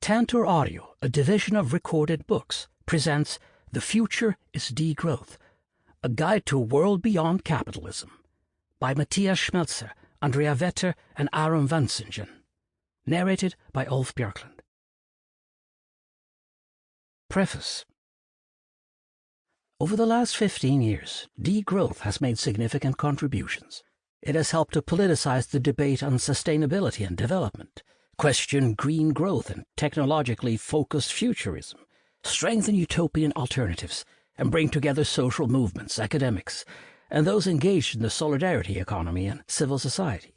Tantor Audio, a division of recorded books, presents The Future Is Degrowth, a guide to a world beyond capitalism, by Matthias Schmelzer, Andrea Vetter, and Aaron Vansintjan. Narrated by Ulf Bjorklund. Preface. Over the last 15 years, degrowth has made significant contributions. It has helped to politicize the debate on sustainability and development, question green growth and technologically focused futurism, strengthen utopian alternatives, and bring together social movements, academics, and those engaged in the solidarity economy and civil society.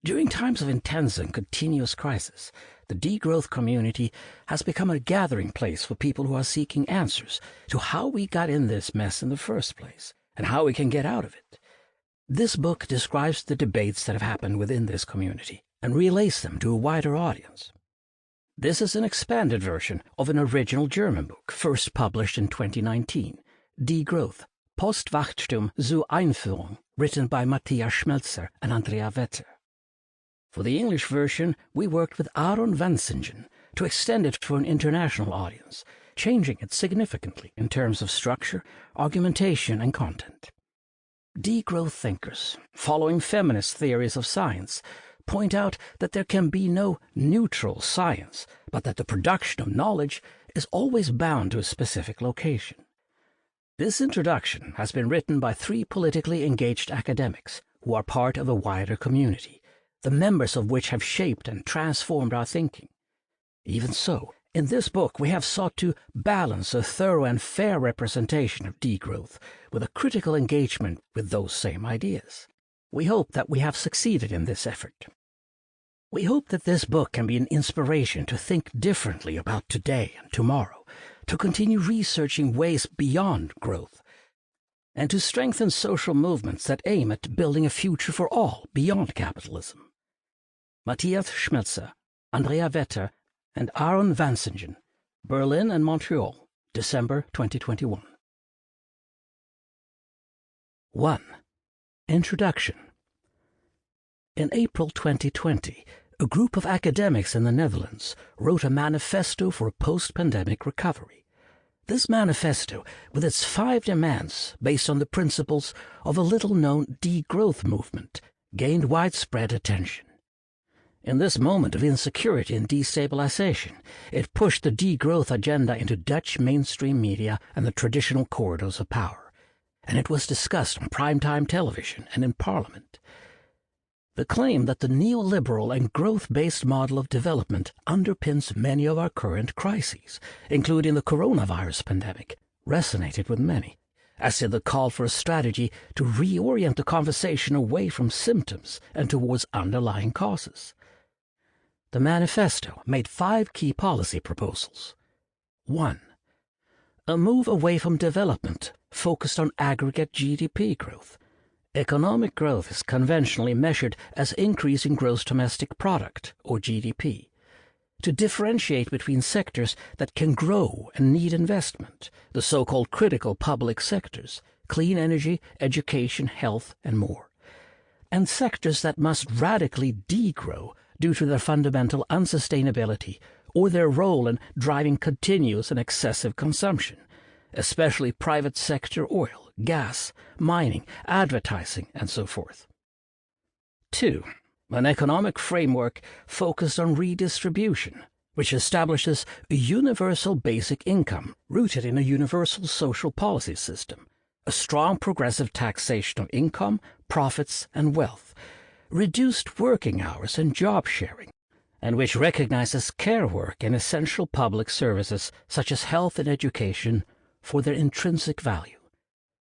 During times of intense and continuous crisis, the degrowth community has become a gathering place for people who are seeking answers to how we got in this mess in the first place and how we can get out of it. This book describes the debates that have happened within this community and relays them to a wider audience. This is an expanded version of an original German book first published in 2019, Degrowth, Postwachstum zur Einführung, written by Matthias Schmelzer and Andrea Vetter. For the English version, we worked with Aaron Vansintjan to extend it to an international audience, changing it significantly in terms of structure, argumentation, and content. Degrowth thinkers, following feminist theories of science, point out that there can be no neutral science, but that the production of knowledge is always bound to a specific location. This introduction has been written by 3 politically engaged academics who are part of a wider community, the members of which have shaped and transformed our thinking. Even so, in this book we have sought to balance a thorough and fair representation of degrowth with a critical engagement with those same ideas. We hope that we have succeeded in this effort. We hope that this book can be an inspiration to think differently about today and tomorrow, to continue researching ways beyond growth, and to strengthen social movements that aim at building a future for all beyond capitalism. Matthias Schmelzer, Andrea Vetter, and Aaron Vansintjan, Berlin and Montreal, December 2021. 1. Introduction. In April 2020, a group of academics in the Netherlands wrote a manifesto for a post-pandemic recovery. This manifesto, with its 5 demands based on the principles of a little-known degrowth movement, gained widespread attention. In this moment of insecurity and destabilization, it pushed the degrowth agenda into Dutch mainstream media and the traditional corridors of power, and it was discussed on primetime television and in Parliament. The claim that the neoliberal and growth-based model of development underpins many of our current crises, including the coronavirus pandemic, resonated with many, as did the call for a strategy to reorient the conversation away from symptoms and towards underlying causes. The manifesto made 5 key policy proposals. 1. A move away from development focused on aggregate GDP growth. Economic growth is conventionally measured as increase in gross domestic product, or GDP. To differentiate between sectors that can grow and need investment, the so-called critical public sectors, clean energy, education, health, and more, and sectors that must radically degrow due to their fundamental unsustainability or their role in driving continuous and excessive consumption, especially private sector oil, gas, mining, advertising, and so forth. 2. An economic framework focused on redistribution, which establishes a universal basic income rooted in a universal social policy system, a strong progressive taxation of income, profits, and wealth, reduced working hours and job sharing, and which recognizes care work and essential public services such as health and education for their intrinsic value.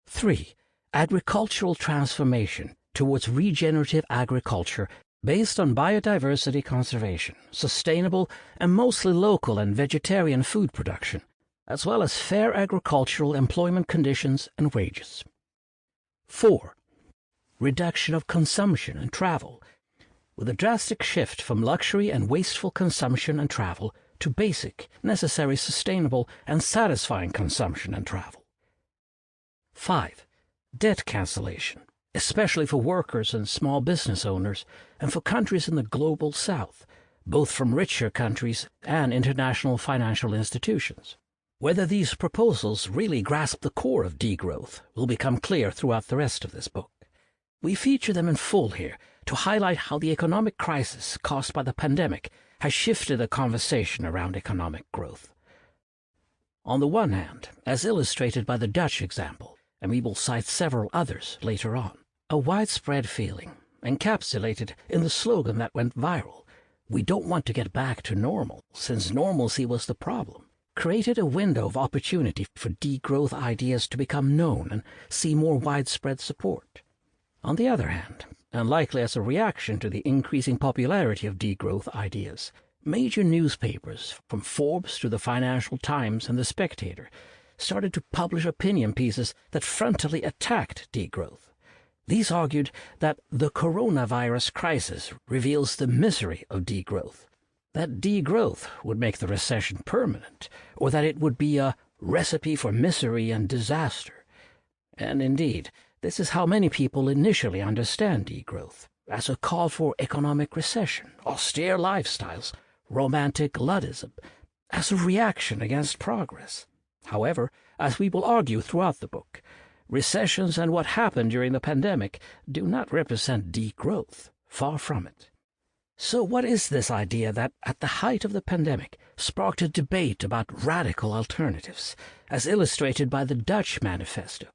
3. Agricultural transformation towards regenerative agriculture based on biodiversity conservation, sustainable and mostly local and vegetarian food production, as well as fair agricultural employment conditions and wages. 4. Reduction of consumption and travel, with a drastic shift from luxury and wasteful consumption and travel to basic, necessary, sustainable, and satisfying consumption and travel. 5. Debt cancellation, especially for workers and small business owners, and for countries in the global south, both from richer countries and international financial institutions. Whether these proposals really grasp the core of degrowth will become clear throughout the rest of this book. We feature them in full here to highlight how the economic crisis caused by the pandemic has shifted the conversation around economic growth. On the one hand, as illustrated by the Dutch example, and we will cite several others later on, a widespread feeling, encapsulated in the slogan that went viral, "We don't want to get back to normal, since normalcy was the problem," created a window of opportunity for degrowth ideas to become known and see more widespread support. On the other hand, and likely as a reaction to the increasing popularity of degrowth ideas, major newspapers, from Forbes to the Financial Times and The Spectator, started to publish opinion pieces that frontally attacked degrowth. These argued that the coronavirus crisis reveals the misery of degrowth, that degrowth would make the recession permanent, or that it would be a recipe for misery and disaster. And indeed, this is how many people initially understand degrowth, as a call for economic recession, austere lifestyles, romantic Luddism, as a reaction against progress. However, as we will argue throughout the book, recessions and what happened during the pandemic do not represent degrowth, far from it. So what is this idea that, at the height of the pandemic, sparked a debate about radical alternatives, as illustrated by the Dutch manifesto,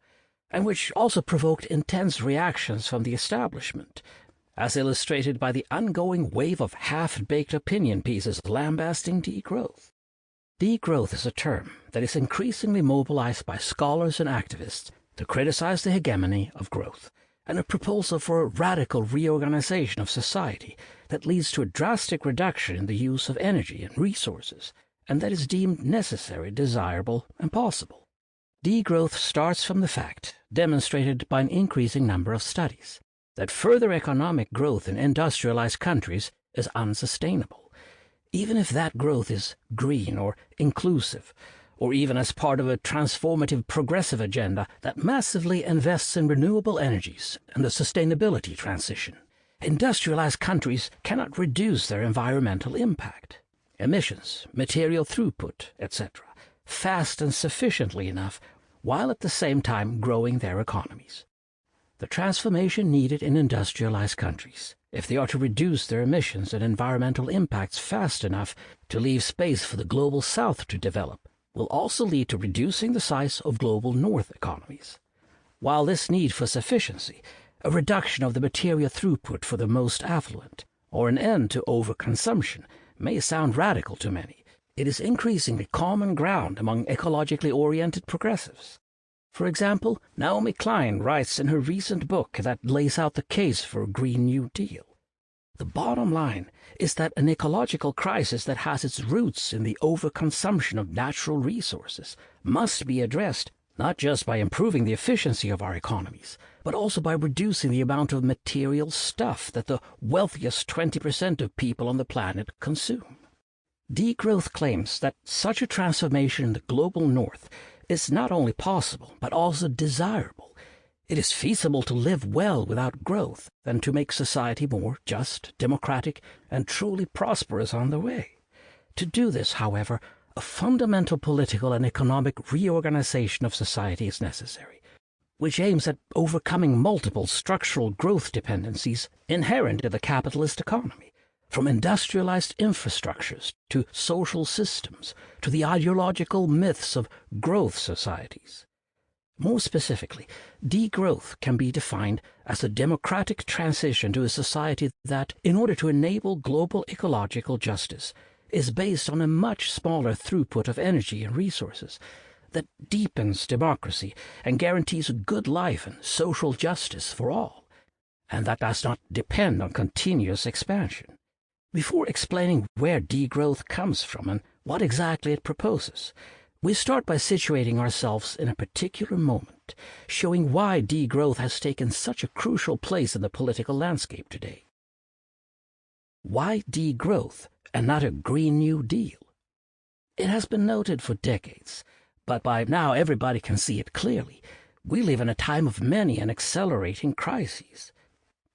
and which also provoked intense reactions from the establishment, as illustrated by the ongoing wave of half-baked opinion pieces lambasting degrowth? Degrowth is a term that is increasingly mobilized by scholars and activists to criticize the hegemony of growth, and a proposal for a radical reorganization of society that leads to a drastic reduction in the use of energy and resources, and that is deemed necessary, desirable, and possible. Degrowth starts from the fact, demonstrated by an increasing number of studies, that further economic growth in industrialized countries is unsustainable, even if that growth is green or inclusive, or even as part of a transformative progressive agenda that massively invests in renewable energies and the sustainability transition. Industrialized countries cannot reduce their environmental impact, emissions, material throughput, etc., fast and sufficiently enough, while at the same time growing their economies. The transformation needed in industrialized countries, if they are to reduce their emissions and environmental impacts fast enough to leave space for the global south to develop, will also lead to reducing the size of global north economies. While this need for sufficiency, a reduction of the material throughput for the most affluent, or an end to overconsumption, may sound radical to many, it is increasingly common ground among ecologically oriented progressives. For example, Naomi Klein writes in her recent book that lays out the case for a Green New Deal. The bottom line is that an ecological crisis that has its roots in the overconsumption of natural resources must be addressed not just by improving the efficiency of our economies, but also by reducing the amount of material stuff that the wealthiest 20% of people on the planet consume. Degrowth claims that such a transformation in the global north is not only possible, but also desirable. It is feasible to live well without growth and to make society more just, democratic, and truly prosperous on the way. To do this, however, a fundamental political and economic reorganization of society is necessary, which aims at overcoming multiple structural growth dependencies inherent to the capitalist economy, from industrialized infrastructures to social systems to the ideological myths of growth societies. More specifically, degrowth can be defined as a democratic transition to a society that, in order to enable global ecological justice, is based on a much smaller throughput of energy and resources, that deepens democracy and guarantees a good life and social justice for all, and that does not depend on continuous expansion. Before explaining where degrowth comes from and what exactly it proposes, we start by situating ourselves in a particular moment, showing why degrowth has taken such a crucial place in the political landscape today. Why degrowth and not a Green New Deal? It has been noted for decades, but by now everybody can see it clearly. We live in a time of many and accelerating crises.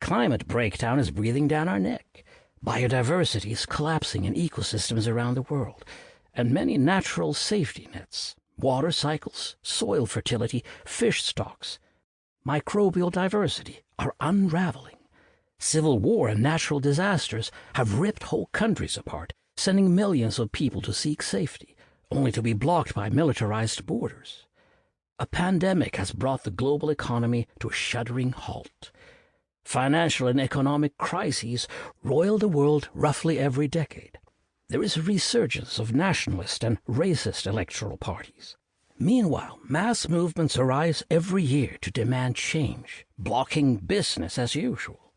Climate breakdown is breathing down our neck. Biodiversity is collapsing in ecosystems around the world, and many natural safety nets, water cycles, soil fertility, fish stocks, microbial diversity are unraveling. Civil war and natural disasters have ripped whole countries apart, sending millions of people to seek safety, only to be blocked by militarized borders. A pandemic has brought the global economy to a shuddering halt. Financial and economic crises roil the world roughly every decade. There is a resurgence of nationalist and racist electoral parties. Meanwhile, mass movements arise every year to demand change, blocking business as usual.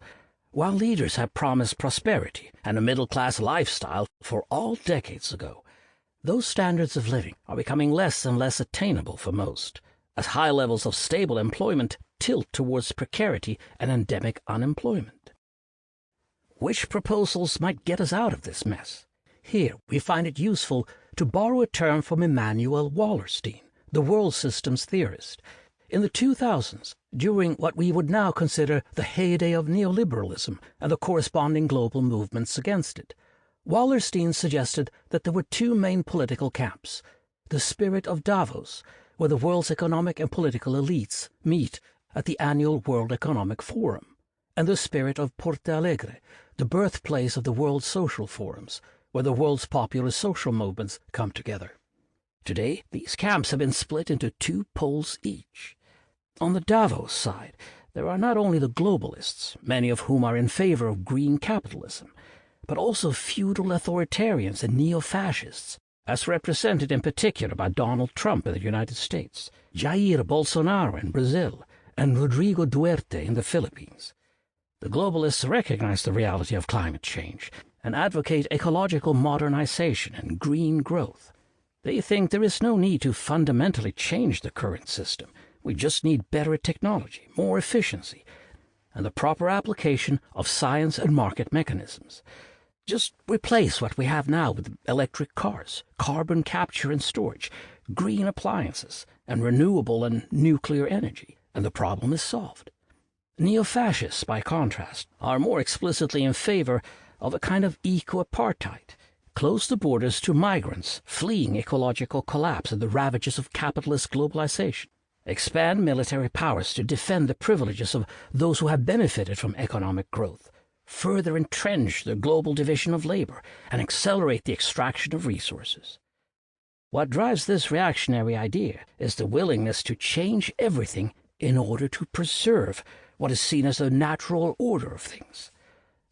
While leaders have promised prosperity and a middle-class lifestyle for all decades ago, those standards of living are becoming less and less attainable for most, as high levels of stable employment tilt towards precarity and endemic unemployment. Which proposals might get us out of this mess? Here we find it useful to borrow a term from Immanuel Wallerstein, the world systems theorist. In the 2000s, during what we would now consider the heyday of neoliberalism and the corresponding global movements against it, Wallerstein suggested that there were two main political camps: the spirit of Davos, where the world's economic and political elites meet at the annual World Economic Forum, and the spirit of Porto Alegre, the birthplace of the World Social Forums, where the world's popular social movements come together. Today, these camps have been split into two poles each. On the Davos side, there are not only the globalists, many of whom are in favor of green capitalism, but also feudal authoritarians and neo-fascists, as represented in particular by Donald Trump in the United States, Jair Bolsonaro in Brazil, and Rodrigo Duterte in the Philippines. The globalists recognize the reality of climate change and advocate ecological modernization and green growth. They think there is no need to fundamentally change the current system. We just need better technology, more efficiency, and the proper application of science and market mechanisms. Just replace what we have now with electric cars, carbon capture and storage, green appliances, and renewable and nuclear energy, and the problem is solved. Neo-fascists, by contrast, are more explicitly in favor of a kind of eco-apartheid. Close the borders to migrants fleeing ecological collapse and the ravages of capitalist globalization. Expand military powers to defend the privileges of those who have benefited from economic growth. Further entrench the global division of labor and accelerate the extraction of resources. What drives this reactionary idea is the willingness to change everything in order to preserve what is seen as a natural order of things.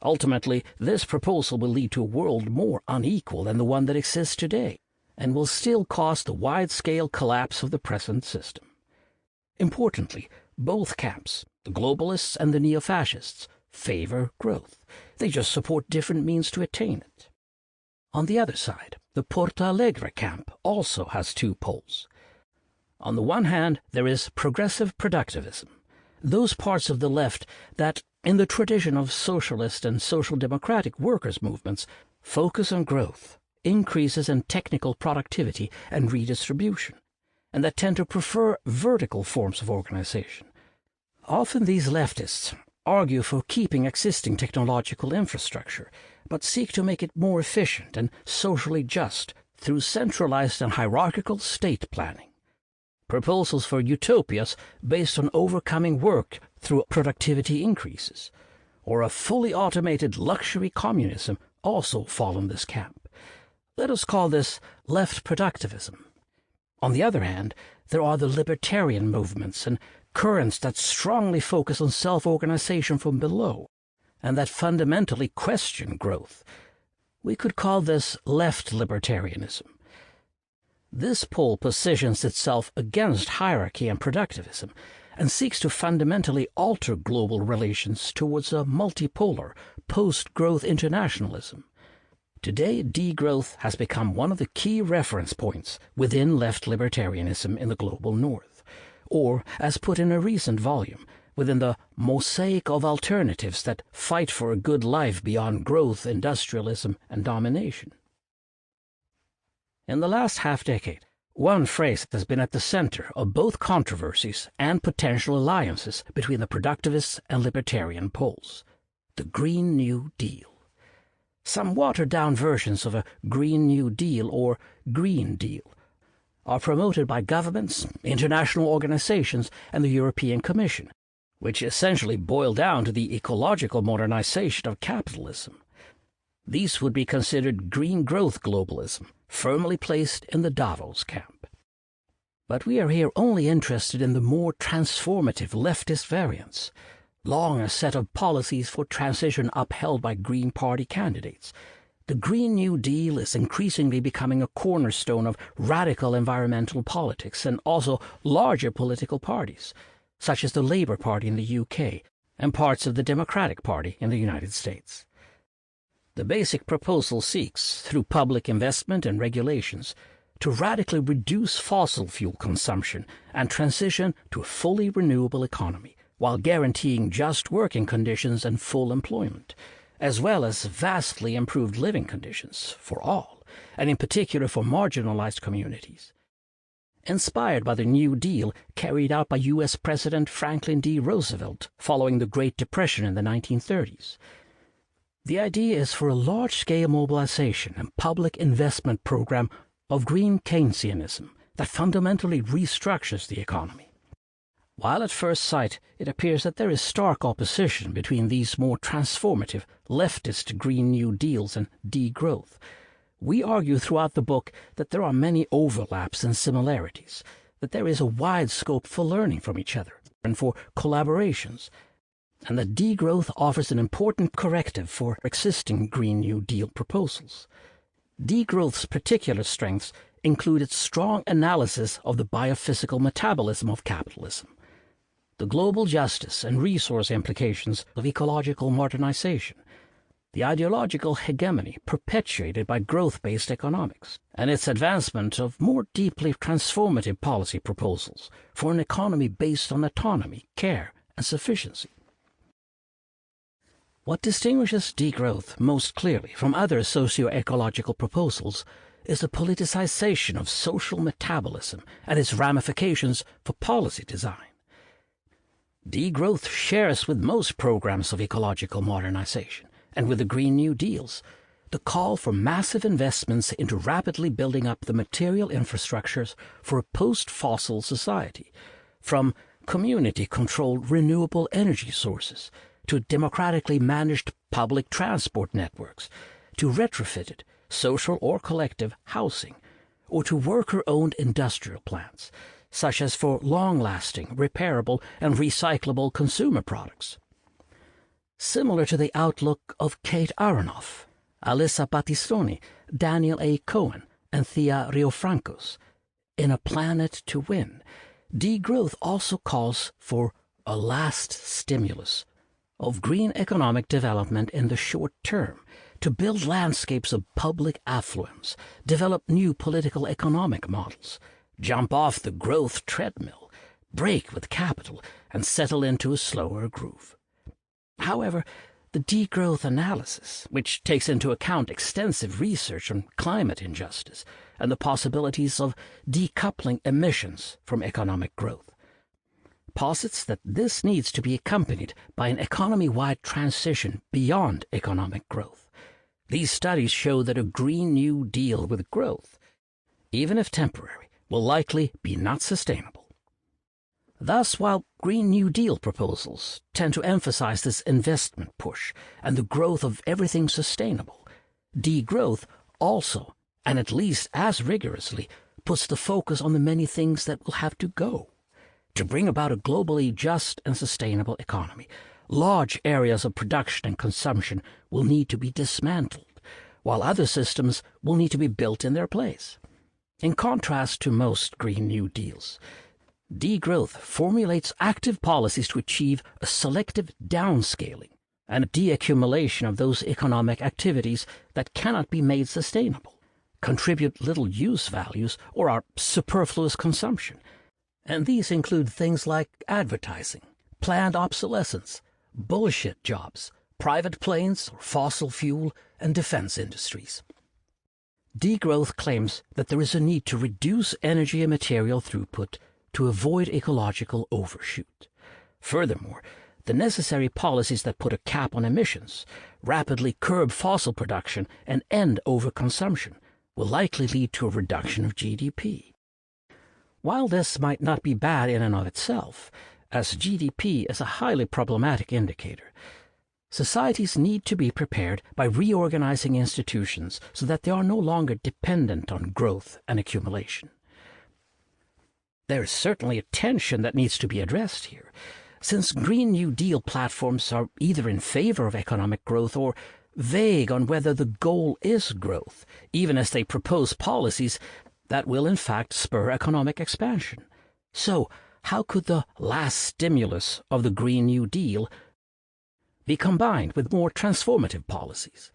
Ultimately, this proposal will lead to a world more unequal than the one that exists today, and will still cause the wide-scale collapse of the present system. Importantly, both camps, the globalists and the neo-fascists, favor growth. They just support different means to attain it. On the other side, the Porto Alegre camp also has two poles. On the one hand, there is progressive productivism, those parts of the left that, in the tradition of socialist and social democratic workers' movements, focus on growth, increases in technical productivity and redistribution, and that tend to prefer vertical forms of organization. Often these leftists argue for keeping existing technological infrastructure, but seek to make it more efficient and socially just through centralized and hierarchical state planning. Proposals for utopias based on overcoming work through productivity increases, or a fully automated luxury communism also fall in this camp. Let us call this left productivism. On the other hand, there are the libertarian movements and currents that strongly focus on self-organization from below, and that fundamentally question growth. We could call this left libertarianism. This pole positions itself against hierarchy and productivism, and seeks to fundamentally alter global relations towards a multipolar, post-growth internationalism. Today, degrowth has become one of the key reference points within left libertarianism in the global north, or, as put in a recent volume, within the mosaic of alternatives that fight for a good life beyond growth, industrialism, and domination. In the last half-decade, one phrase has been at the center of both controversies and potential alliances between the productivist and libertarian poles: the Green New Deal. Some watered-down versions of a Green New Deal or Green Deal are promoted by governments, international organizations, and the European Commission, which essentially boil down to the ecological modernization of capitalism. These would be considered green growth globalism, firmly placed in the Davos camp. But we are here only interested in the more transformative leftist variants, long a set of policies for transition upheld by Green Party candidates. The Green New Deal is increasingly becoming a cornerstone of radical environmental politics and also larger political parties, such as the Labour Party in the UK and parts of the Democratic Party in the United States. The basic proposal seeks, through public investment and regulations, to radically reduce fossil fuel consumption and transition to a fully renewable economy, while guaranteeing just working conditions and full employment, as well as vastly improved living conditions for all, and in particular for marginalized communities. Inspired by the New Deal carried out by U.S. President Franklin D. Roosevelt following the Great Depression in the 1930s, the idea is for a large-scale mobilization and public investment program of green Keynesianism that fundamentally restructures the economy. While at first sight it appears that there is stark opposition between these more transformative leftist Green New Deals and degrowth, we argue throughout the book that there are many overlaps and similarities, that there is a wide scope for learning from each other and for collaborations, and that degrowth offers an important corrective for existing Green New Deal proposals. Degrowth's particular strengths include its strong analysis of the biophysical metabolism of capitalism, the global justice and resource implications of ecological modernization, the ideological hegemony perpetuated by growth-based economics, and its advancement of more deeply transformative policy proposals for an economy based on autonomy, care, and sufficiency. What distinguishes degrowth most clearly from other socio-ecological proposals is the politicization of social metabolism and its ramifications for policy design. Degrowth shares with most programs of ecological modernization, and with the Green New Deals, the call for massive investments into rapidly building up the material infrastructures for a post-fossil society, from community-controlled renewable energy sources to democratically managed public transport networks, to retrofitted, social or collective housing, or to worker-owned industrial plants, such as for long-lasting, repairable, and recyclable consumer products. Similar to the outlook of Kate Aronoff, Alyssa Battistoni, Daniel A. Cohen, and Thea Riofrancos, in A Planet to Win, degrowth also calls for a last stimulus of green economic development in the short term, to build landscapes of public affluence, develop new political economic models, jump off the growth treadmill, break with capital, and settle into a slower groove. However, the degrowth analysis, which takes into account extensive research on climate injustice and the possibilities of decoupling emissions from economic growth, posits that this needs to be accompanied by an economy-wide transition beyond economic growth. These studies show that a Green New Deal with growth, even if temporary, will likely be not sustainable. Thus, while Green New Deal proposals tend to emphasize this investment push and the growth of everything sustainable, degrowth also, and at least as rigorously, puts the focus on the many things that will have to go. To bring about a globally just and sustainable economy, large areas of production and consumption will need to be dismantled, while other systems will need to be built in their place. In contrast to most Green New Deals, degrowth formulates active policies to achieve a selective downscaling and a deaccumulation of those economic activities that cannot be made sustainable, contribute little use values, or are superfluous consumption. And these include things like advertising, planned obsolescence, bullshit jobs, private planes or fossil fuel, and defense industries. Degrowth claims that there is a need to reduce energy and material throughput to avoid ecological overshoot. Furthermore, the necessary policies that put a cap on emissions, rapidly curb fossil production, and end overconsumption will likely lead to a reduction of GDP. While this might not be bad in and of itself, as GDP is a highly problematic indicator, societies need to be prepared by reorganizing institutions so that they are no longer dependent on growth and accumulation. There is certainly a tension that needs to be addressed here, since Green New Deal platforms are either in favor of economic growth or vague on whether the goal is growth, even as they propose policies that will in fact spur economic expansion. So, how could the last stimulus of the Green New Deal be combined with more transformative policies?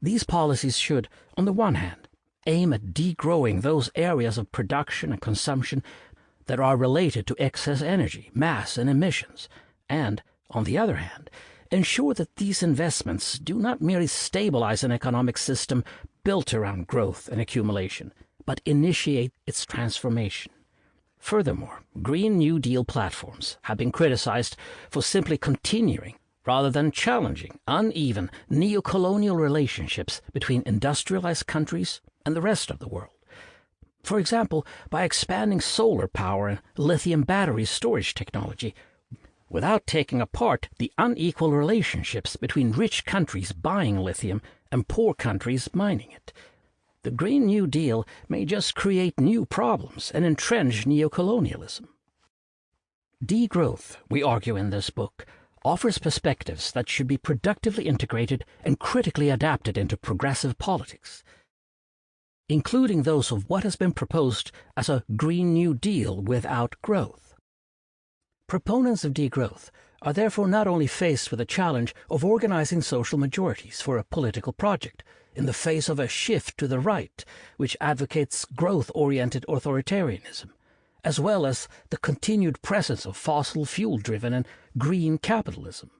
These policies should, on the one hand, aim at degrowing those areas of production and consumption that are related to excess energy, mass, and emissions, and, on the other hand, ensure that these investments do not merely stabilize an economic system built around growth and accumulation, but initiate its transformation. Furthermore, Green New Deal platforms have been criticized for simply continuing rather than challenging uneven neo-colonial relationships between industrialized countries and the rest of the world. For example, by expanding solar power and lithium battery storage technology without taking apart the unequal relationships between rich countries buying lithium and poor countries mining it. The Green New Deal may just create new problems and entrench neocolonialism. Degrowth, we argue in this book, offers perspectives that should be productively integrated and critically adapted into progressive politics, including those of what has been proposed as a Green New Deal without growth. Proponents of degrowth are therefore not only faced with the challenge of organizing social majorities for a political project in the face of a shift to the right, which advocates growth-oriented authoritarianism, as well as the continued presence of fossil fuel-driven and green capitalism.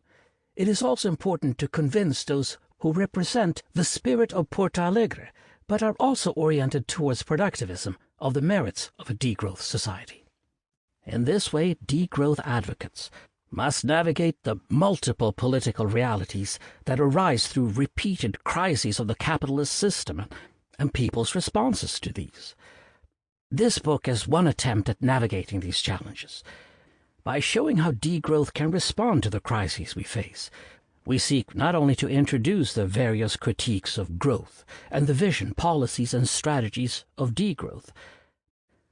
It is also important to convince those who represent the spirit of Porto Alegre, but are also oriented towards productivism, of the merits of a degrowth society. In this way, degrowth advocates must navigate the multiple political realities that arise through repeated crises of the capitalist system and people's responses to these. This book is one attempt at navigating these challenges. By showing how degrowth can respond to the crises we face, we seek not only to introduce the various critiques of growth and the vision, policies, and strategies of degrowth,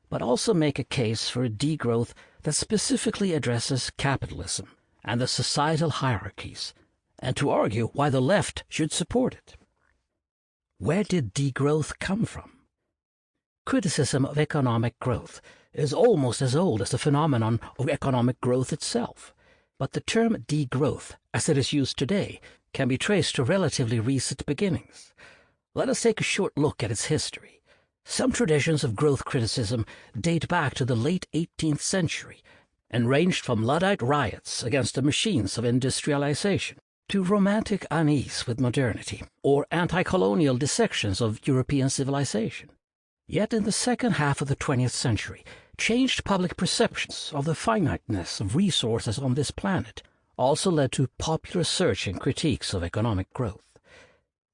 but also make a case for a degrowth that specifically addresses capitalism and the societal hierarchies, and to argue why the left should support it. Where did degrowth come from? Criticism of economic growth is almost as old as the phenomenon of economic growth itself, but the term degrowth, as it is used today, can be traced to relatively recent beginnings. Let us take a short look at its history. Some traditions of growth criticism date back to the late 18th century and ranged from Luddite riots against the machines of industrialization to romantic unease with modernity or anti-colonial dissections of European civilization. Yet in the second half of the 20th century, changed public perceptions of the finiteness of resources on this planet also led to popular search and critiques of economic growth.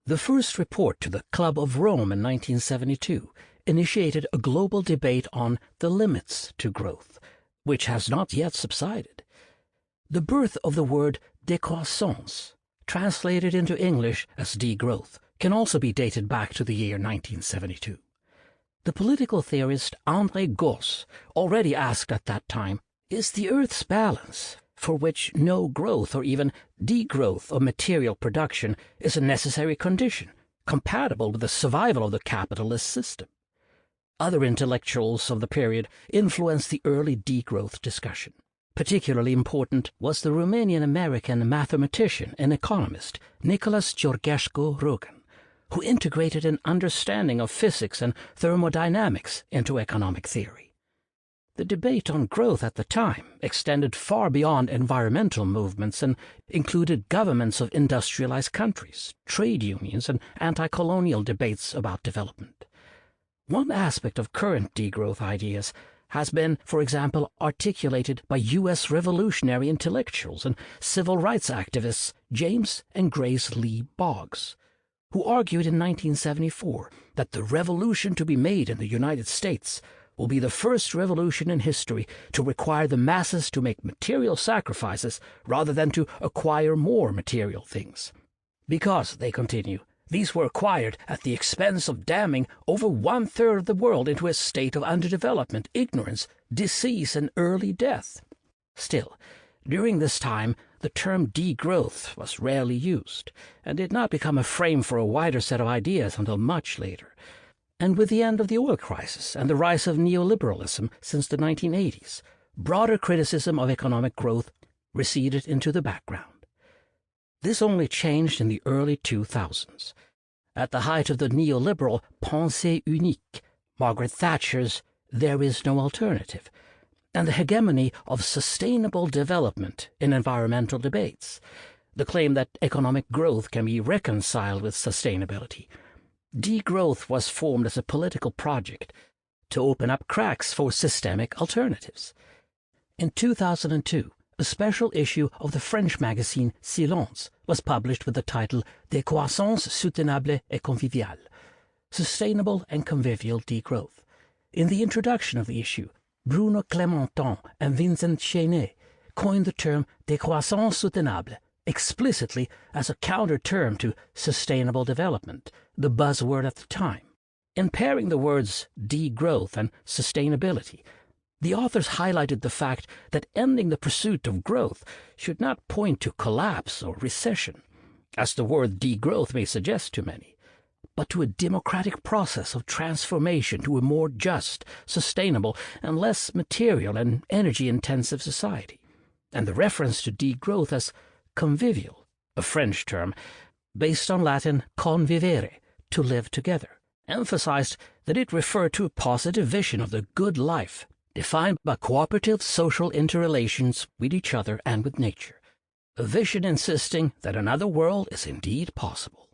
The first report to the Club of Rome in 1972 initiated a global debate on the limits to growth, which has not yet subsided. The birth of the word décroissance, translated into English as degrowth, can also be dated back to the year 1972. The political theorist André Gauss already asked at that time, is the Earth's balance, for which no growth or even degrowth of material production is a necessary condition, compatible with the survival of the capitalist system? Other intellectuals of the period influenced the early degrowth discussion. Particularly important was the Romanian-American mathematician and economist Nicholas Georgescu-Roegen, who integrated an understanding of physics and thermodynamics into economic theory. The debate on growth at the time extended far beyond environmental movements and included governments of industrialized countries, trade unions, and anti-colonial debates about development. One aspect of current degrowth ideas has been, for example, articulated by U.S. revolutionary intellectuals and civil rights activists James and Grace Lee Boggs, who argued in 1974 that the revolution to be made in the United States will be the first revolution in history to require the masses to make material sacrifices rather than to acquire more material things. Because, they continue, these were acquired at the expense of damning over 1/3 of the world into a state of underdevelopment, ignorance, disease, and early death. Still, during this time, the term degrowth was rarely used, and did not become a frame for a wider set of ideas until much later. And with the end of the oil crisis and the rise of neoliberalism since the 1980s, broader criticism of economic growth receded into the background. This only changed in the early 2000s. At the height of the neoliberal pensée unique, Margaret Thatcher's "there is no alternative," and the hegemony of sustainable development in environmental debates, the claim that economic growth can be reconciled with sustainability, degrowth was formed as a political project to open up cracks for systemic alternatives. In 2002, a special issue of the French magazine Silence was published with the title Décroissance soutenable et conviviale, Sustainable and Convivial Degrowth. In the introduction of the issue, Bruno Clémenton and Vansintjan coined the term décroissance soutenable explicitly as a counter-term to sustainable development, the buzzword at the time. In pairing the words degrowth and sustainability, the authors highlighted the fact that ending the pursuit of growth should not point to collapse or recession, as the word degrowth may suggest to many, but to a democratic process of transformation to a more just, sustainable, and less material and energy-intensive society, and the reference to degrowth as convivial, a French term, based on Latin convivere, to live together, emphasized that it referred to a positive vision of the good life, defined by cooperative social interrelations with each other and with nature, a vision insisting that another world is indeed possible.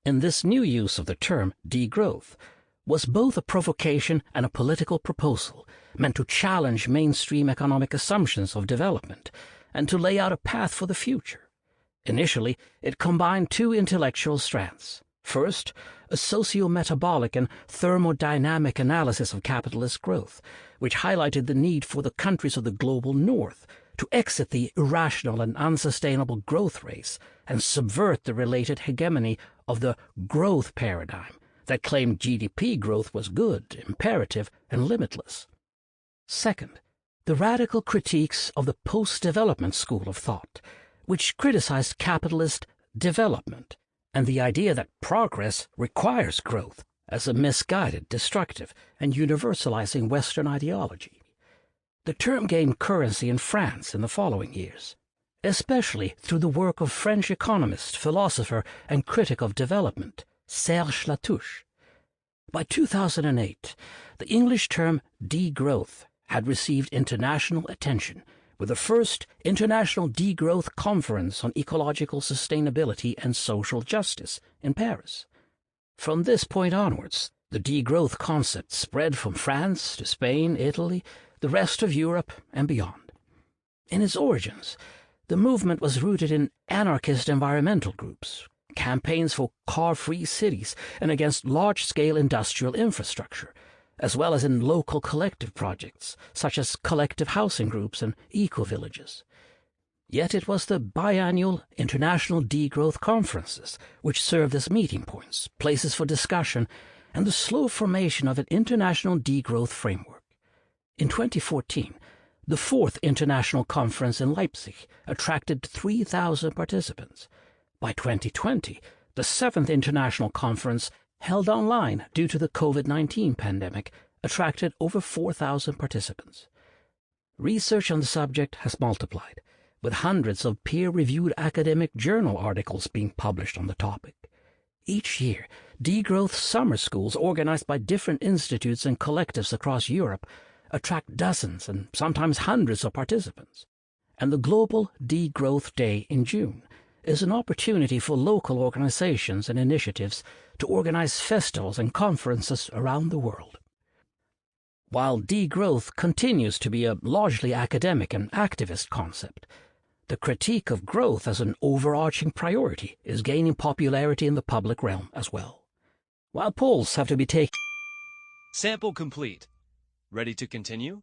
In this new use of the term degrowth was both a provocation and a political proposal meant to challenge mainstream economic assumptions of development and to lay out a path for the future. Initially, it combined two intellectual strands. First, a socio-metabolic and thermodynamic analysis of capitalist growth, which highlighted the need for the countries of the global north to exit the irrational and unsustainable growth race and subvert the related hegemony of the growth paradigm that claimed GDP growth was good, imperative, and limitless. Second, the radical critiques of the post-development school of thought, which criticized capitalist development and the idea that progress requires growth as a misguided, destructive, and universalizing Western ideology. The term gained currency in France in the following years, especially through the work of French economist, philosopher, and critic of development, Serge Latouche. By 2008, the English term degrowth had received international attention, with the first International Degrowth Conference on Ecological Sustainability and Social Justice in Paris. From this point onwards, the degrowth concept spread from France to Spain, Italy, the rest of Europe, and beyond. In its origins, the movement was rooted in anarchist environmental groups, campaigns for car-free cities and against large-scale industrial infrastructure, as well as in local collective projects, such as collective housing groups and eco-villages. Yet it was the biannual international degrowth conferences which served as meeting points, places for discussion, and the slow formation of an international degrowth framework. In 2014, the fourth international conference in Leipzig attracted 3,000 participants. By 2020, the seventh international conference, held online due to the COVID-19 pandemic, attracted over 4,000 participants. Research on the subject has multiplied, with hundreds of peer-reviewed academic journal articles being published on the topic. Each year, degrowth summer schools organized by different institutes and collectives across Europe attract dozens and sometimes hundreds of participants. And the Global Degrowth Day in June is an opportunity for local organizations and initiatives to organize festivals and conferences around the world. While degrowth continues to be a largely academic and activist concept, the critique of growth as an overarching priority is gaining popularity in the public realm as well. While polls have to be taken... Sample complete. Ready to continue?